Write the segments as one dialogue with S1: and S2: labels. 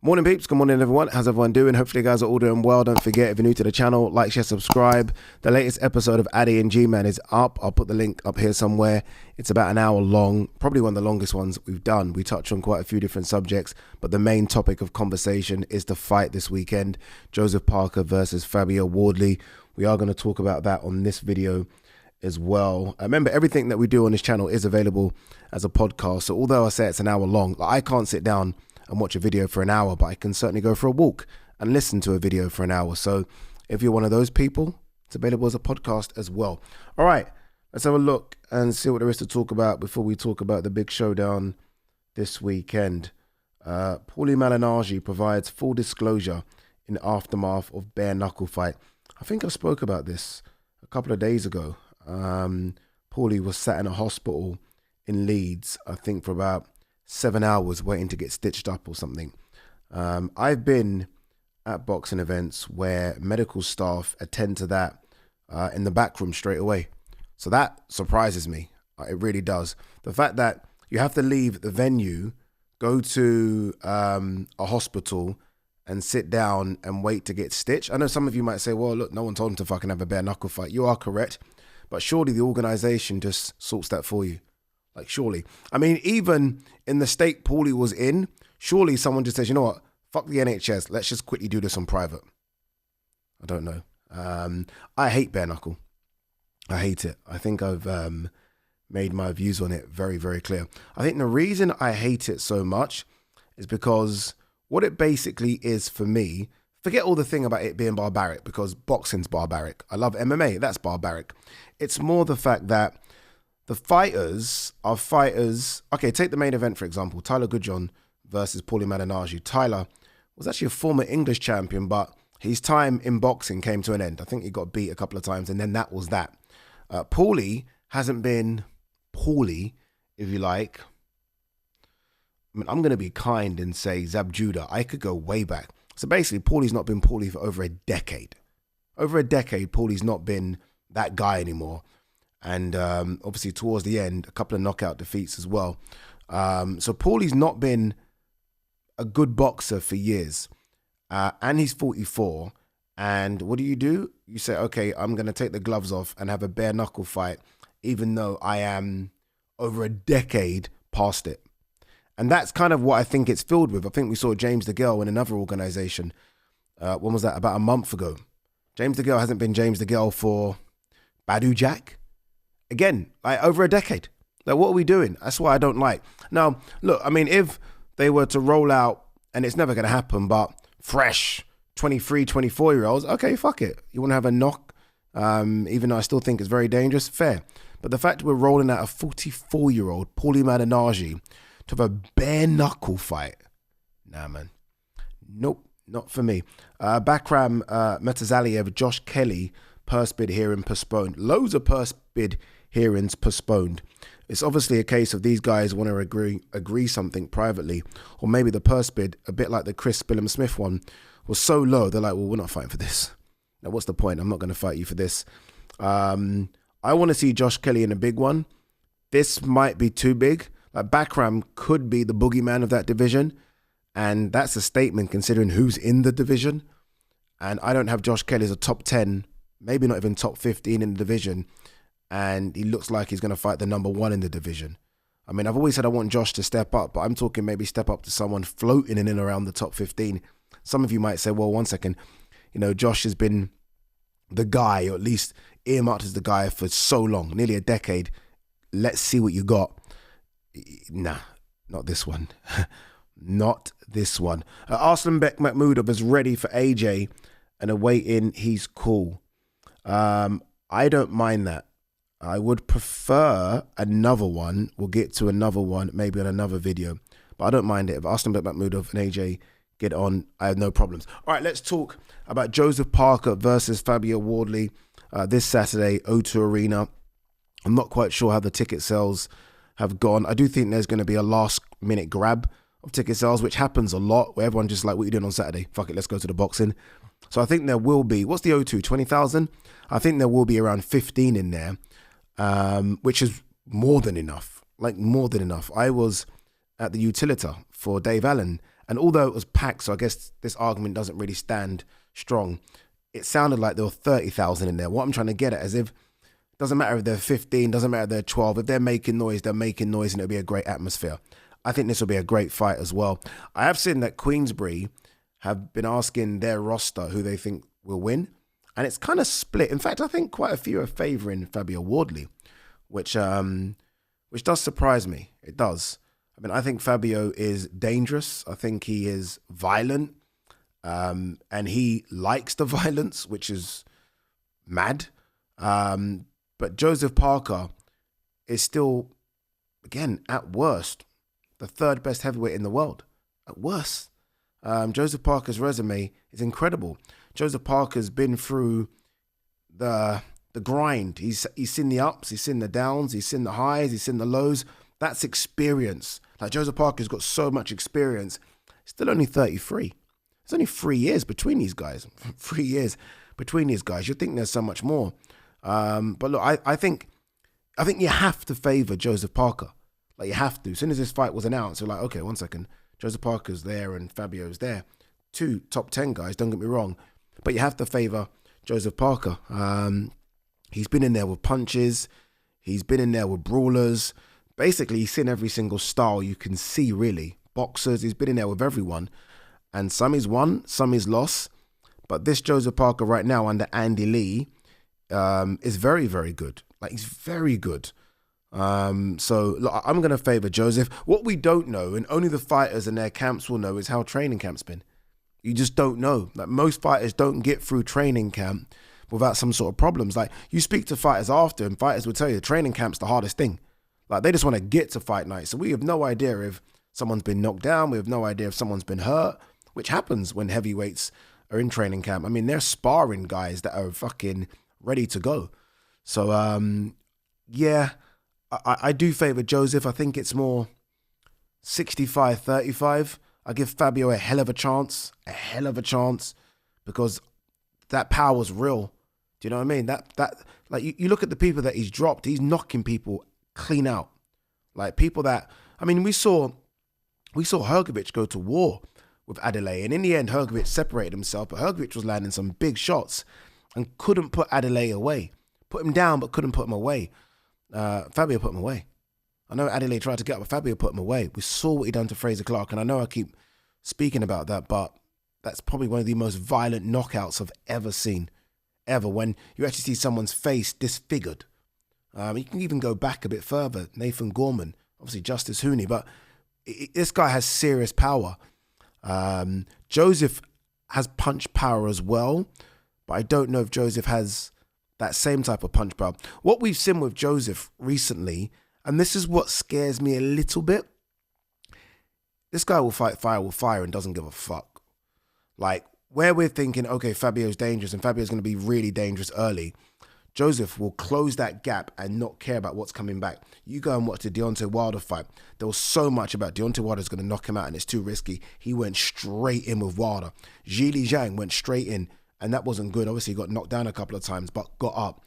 S1: Morning peeps, good morning everyone. How's everyone doing? Hopefully you guys are all doing well. Don't forget, if you're new to the channel, like, share, subscribe. The latest episode of Ade Gman is up. I'll put the link up here somewhere. It's about an hour long, probably one of the longest ones we've done. We touch on quite a few different subjects, but the main topic of conversation is the fight this weekend, Joseph Parker versus Fabio Wardley. We are going to talk about that on this video as well. Remember, everything that we do on this channel is available as a podcast. So although I say it's an hour long, I can't sit down and watch a video for an hour, but I can certainly go for a walk and listen to a video for an hour. So if you're one of those people, it's available as a podcast as well. All right, let's have a look and see what there is to talk about before we talk about the big showdown this weekend. Paulie Malignaggi provides full disclosure in aftermath of bare knuckle fight. I think I spoke about this a couple of days ago. Paulie was sat in a hospital in Leeds, I think for about 7 hours waiting to get stitched up or something. I've been at boxing events where medical staff attend to that in the back room straight away. So that surprises me. It really does. The fact that you have to leave the venue, go to a hospital and sit down and wait to get stitched. I know some of you might say, well, look, no one told him to fucking have a bare knuckle fight. You are correct. But surely the organization just sorts that for you. Like, surely. I mean, even in the state Paulie was in, surely someone just says, you know what, fuck the NHS, let's just quickly do this on private. I don't know. I hate bare knuckle. I hate it. I think I've made my views on it very, very clear. I think the reason I hate it so much is because what it basically is for me, forget all the thing about it being barbaric, because boxing's barbaric. I love MMA, that's barbaric. It's more the fact that the fighters are fighters. Okay, take the main event, for example, Tyler Goodjohn versus Paulie Malignaggi. Tyler was actually a former English champion, but his time in boxing came to an end. I think he got beat a couple of times, and then that was that. Paulie hasn't been Paulie, if you like. I mean, I'm going to be kind and say Zab Judah. I could go way back. So basically, Paulie's not been Paulie for over a decade. Over a decade, Paulie's not been that guy anymore. And obviously towards the end, a couple of knockout defeats as well. So Paulie's not been a good boxer for years. And he's 44. And what do? You say, okay, I'm going to take the gloves off and have a bare knuckle fight, even though I am over a decade past it. And that's kind of what I think it's filled with. I think we saw James DeGale in another organization. When was that? About a month ago. James DeGale hasn't been James DeGale for Badu Jack. Again, like over a decade. Like, what are we doing? That's what I don't like. Now, look, I mean, if they were to roll out, and it's never going to happen, but fresh 23, 24-year-olds, okay, fuck it. You want to have a knock, even though I still think it's very dangerous, fair. But the fact we're rolling out a 44-year-old Paulie Malignaggi to have a bare knuckle fight, nah, man. Nope, not for me. Bakram Metazaliev, Josh Kelly, purse bid hearing postponed. Loads of purse bid hearings postponed. It's obviously a case of these guys want to agree something privately, or maybe the purse bid, a bit like the Chris Billum Smith one, was so low they're like, well, we're not fighting for this. Now, what's the point? I'm not going to fight you for this. I want to see Josh Kelly in a big one. This might be too big. Like, Bakram could be the boogeyman of that division, and that's a statement considering who's in the division. And I don't have Josh Kelly as a top 10, maybe not even top 15 in the division. And he looks like he's going to fight the number 1 in the division. I mean, I've always said I want Josh to step up, but I'm talking maybe step up to someone floating in and around the top 15. Some of you might say, well, one second, you know, Josh has been the guy, or at least earmarked as the guy for so long, nearly a decade. Let's see what you got. Nah, not this one. Not this one. Arslanbek Makhmudov is ready for AJ and a weigh-in. He's cool. I don't mind that. I would prefer another one. We'll get to another one, maybe on another video. But I don't mind it. If Arslanbek Makhmudov and AJ get on, I have no problems. All right, let's talk about Joseph Parker versus Fabio Wardley this Saturday, O2 Arena. I'm not quite sure how the ticket sales have gone. I do think there's going to be a last-minute grab of ticket sales, which happens a lot, where everyone just like, what are you doing on Saturday? Fuck it, let's go to the boxing. So I think there will be, what's the O2, 20,000? I think there will be around 15 in there, which is more than enough, like more than enough. I was at the Utilita for Dave Allen, And although it was packed, so I guess this argument doesn't really stand strong, it sounded like there were 30,000 in there. What I'm trying to get at is, if doesn't matter if they're 15, doesn't matter if they're 12, if they're making noise and it'll be a great atmosphere. I think this will be a great fight as well. I have seen that Queensberry have been asking their roster who they think will win, and it's kind of split. In fact, I think quite a few are favouring Fabio Wardley, which does surprise me. It does. I mean, I think Fabio is dangerous. I think he is violent, and he likes the violence, which is mad. But Joseph Parker is still, again, at worst, the third best heavyweight in the world. At worst. Joseph Parker's resume is incredible. Joseph Parker's been through the grind. He's seen the ups, he's seen the downs, he's seen the highs, he's seen the lows. That's experience. Like, Joseph Parker's got so much experience. Still only 33. There's only 3 years between these guys. 3 years between these guys. You'd think there's so much more. But look, I think you have to favour Joseph Parker. Like, you have to. As soon as this fight was announced, you're like, okay, 1 second. Joseph Parker's there and Fabio's there. 2 top 10 guys, don't get me wrong. But you have to favour Joseph Parker. He's been in there with punches. He's been in there with brawlers. Basically, he's seen every single style you can see, really. Boxers, he's been in there with everyone. And some he's won, some he's lost. But this Joseph Parker right now under Andy Lee is very, very good. Like, he's very good. So look, I'm going to favour Joseph. What we don't know, and only the fighters and their camps will know, is how training camp's been. You just don't know. Like, most fighters don't get through training camp without some sort of problems. Like, you speak to fighters after, and fighters will tell you the training camp's the hardest thing. Like, they just want to get to fight night. So we have no idea if someone's been knocked down. We have no idea if someone's been hurt, which happens when heavyweights are in training camp. I mean, they're sparring guys that are fucking ready to go. So, yeah, I do favour Joseph. I think it's more 65-35. I give Fabio a hell of a chance, because that power's real. Do you know what I mean? That like, you look at the people that he's dropped, he's knocking people clean out. Like, people that, I mean, we saw Hrgovic go to war with Adelaide, and in the end, Hrgovic separated himself, but Hrgovic was landing some big shots and couldn't put Adelaide away. Put him down, but couldn't put him away. Fabio put him away. I know Adelaide tried to get up, but Fabio put him away. We saw what he done to Fraser Clark, and I know I keep speaking about that, but that's probably one of the most violent knockouts I've ever seen. Ever. When you actually see someone's face disfigured. You can even go back a bit further. Nathan Gorman, obviously Justice Hooney, but this guy has serious power. Joseph has punch power as well, but I don't know if Joseph has that same type of punch power. What we've seen with Joseph recently, and this is what scares me a little bit, this guy will fight fire with fire and doesn't give a fuck. Like, where we're thinking, okay, Fabio's dangerous and Fabio's going to be really dangerous early, Joseph will close that gap and not care about what's coming back. You go and watch the Deontay Wilder fight. There was so much about Deontay Wilder's going to knock him out and it's too risky. He went straight in with Wilder. Zhili Zhang went straight in, and that wasn't good. Obviously, he got knocked down a couple of times, but got up.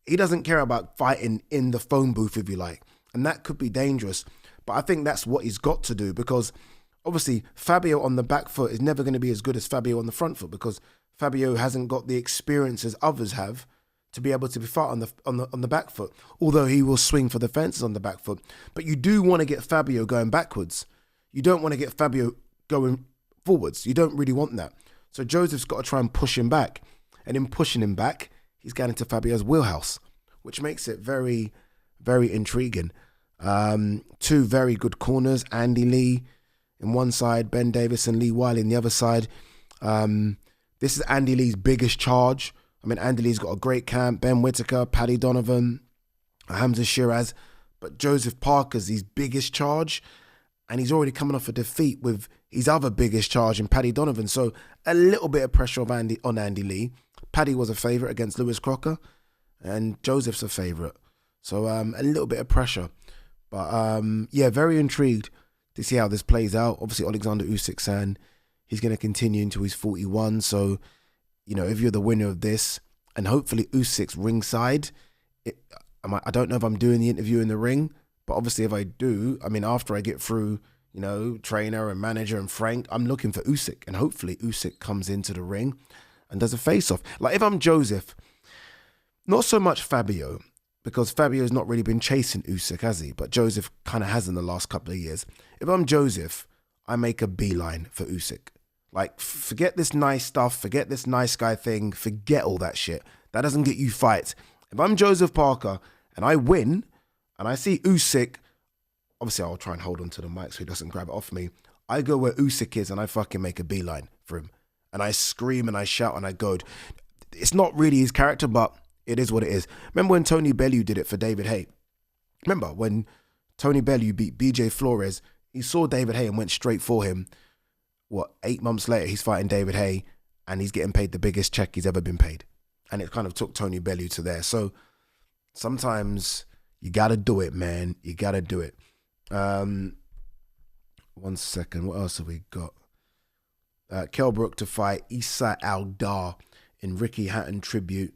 S1: He doesn't care about fighting in the phone booth, if you like, and that could be dangerous. But I think that's what he's got to do, because obviously Fabio on the back foot is never going to be as good as Fabio on the front foot, because Fabio hasn't got the experience as others have to be able to be fight on the back foot, although he will swing for the fences on the back foot. But you do want to get Fabio going backwards. You don't want to get Fabio going forwards. You don't really want that. So Joseph's got to try and push him back. And in pushing him back, he's getting into Fabio's wheelhouse, which makes it very, very intriguing. 2 very good corners, Andy Lee in one side, Ben Davis and Lee Wiley in the other side. This is Andy Lee's biggest charge. I mean, Andy Lee's got a great camp, Ben Whittaker, Paddy Donovan, Hamza Shiraz, but Joseph Parker's his biggest charge, and he's already coming off a defeat with his other biggest charge in Paddy Donovan. So a little bit of pressure on Andy Lee. Paddy was a favourite against Lewis Crocker, and Joseph's a favourite. So a little bit of pressure. But yeah, very intrigued to see how this plays out. Obviously, Alexander Usyk, he's going to continue until he's 41. So, you know, if you're the winner of this, and hopefully Usyk's ringside, I don't know if I'm doing the interview in the ring, but obviously if I do, I mean, after I get through, you know, trainer and manager and Frank, I'm looking for USYK, and hopefully USYK comes into the ring and does a face-off. Like, if I'm Joseph, not so much Fabio, because Fabio's not really been chasing USYK, has he? But Joseph kind of has in the last couple of years. If I'm Joseph, I make a beeline for USYK. Like, forget this nice stuff, forget this nice guy thing, forget all that shit. That doesn't get you fights. If I'm Joseph Parker and I win and I see USYK, obviously I'll try and hold on to the mic so he doesn't grab it off me. I go where USYK is and I fucking make a beeline for him. And I scream and I shout and I goad. It's not really his character, but it is what it is. Remember when Tony Bellew did it for David Haye? Remember when Tony Bellew beat BJ Flores? He saw David Haye and went straight for him. 8 months later, he's fighting David Haye and he's getting paid the biggest check he's ever been paid. And it kind of took Tony Bellew to there. So sometimes you got to do it, man. You got to do it. 1 second. What else have we got? Kell Brook to fight Issa Aldar in Ricky Hatton tribute.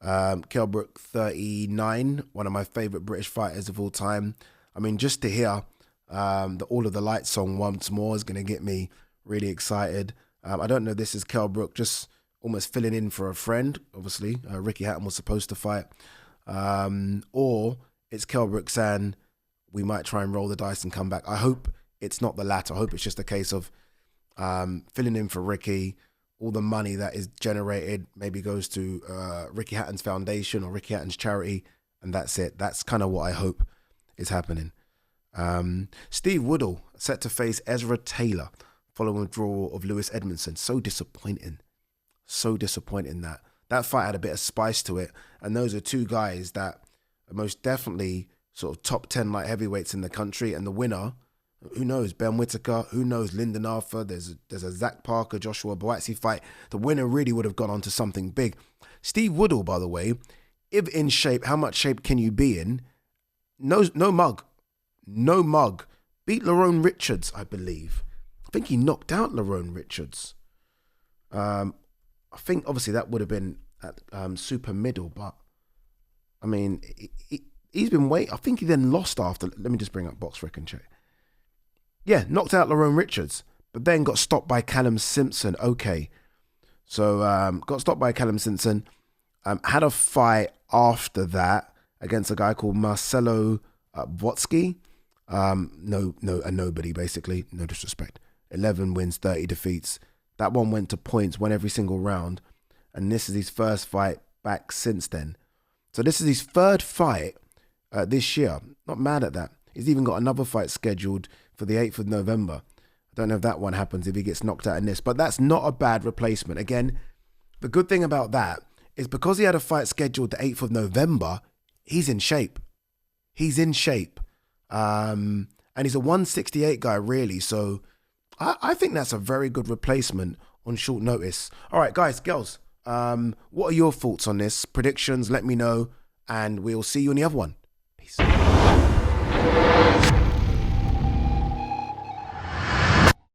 S1: Kell Brook, 39, one of my favorite British fighters of all time. I mean, just to hear the All of the Lights song once more is going to get me really excited. I don't know, this is Kell Brook just almost filling in for a friend. Obviously, Ricky Hatton was supposed to fight. Or it's Kell Brook saying, we might try and roll the dice and come back. I hope it's not the latter. I hope it's just a case of filling in for Ricky. All the money that is generated maybe goes to Ricky Hatton's foundation or Ricky Hatton's charity, and that's it. That's kind of what I hope is happening. Steve Woodall set to face Ezra Taylor following withdrawal of Lewis Edmondson. So disappointing. So disappointing that fight had a bit of spice to it. And those are two guys that are most definitely sort of top 10 light heavyweights in the country. And the winner, who knows, Ben Whittaker, who knows, Lyndon Arthur, there's a Zach Parker, Joshua Boatsy fight. The winner really would have gone on to something big. Steve Woodall, by the way, if in shape, how much shape can you be in? No mug. No mug. Beat Lerone Richards, I believe. I think he knocked out Lerone Richards. I think obviously that would have been at super middle, but I mean, he's been waiting. I think he then lost after. Let me just bring up Box Rec and check. Yeah, knocked out Lerone Richards, but then got stopped by Callum Simpson. Okay. So got stopped by Callum Simpson. Had a fight after that against a guy called Marcelo Votsky. A nobody, basically. No disrespect. 11 wins, 30 defeats. That one went to points, won every single round. And this is his first fight back since then. So this is his third fight this year. Not mad at that. He's even got another fight scheduled for the 8th of November. I don't know if that one happens if he gets knocked out in this, but that's not a bad replacement. Again, the good thing about that is because he had a fight scheduled the 8th of November, he's in shape. He's in shape. And he's a 168 guy, really. So I think that's a very good replacement on short notice. All right, guys, girls, what are your thoughts on this? Predictions, let me know. And we'll see you in the other one. Peace.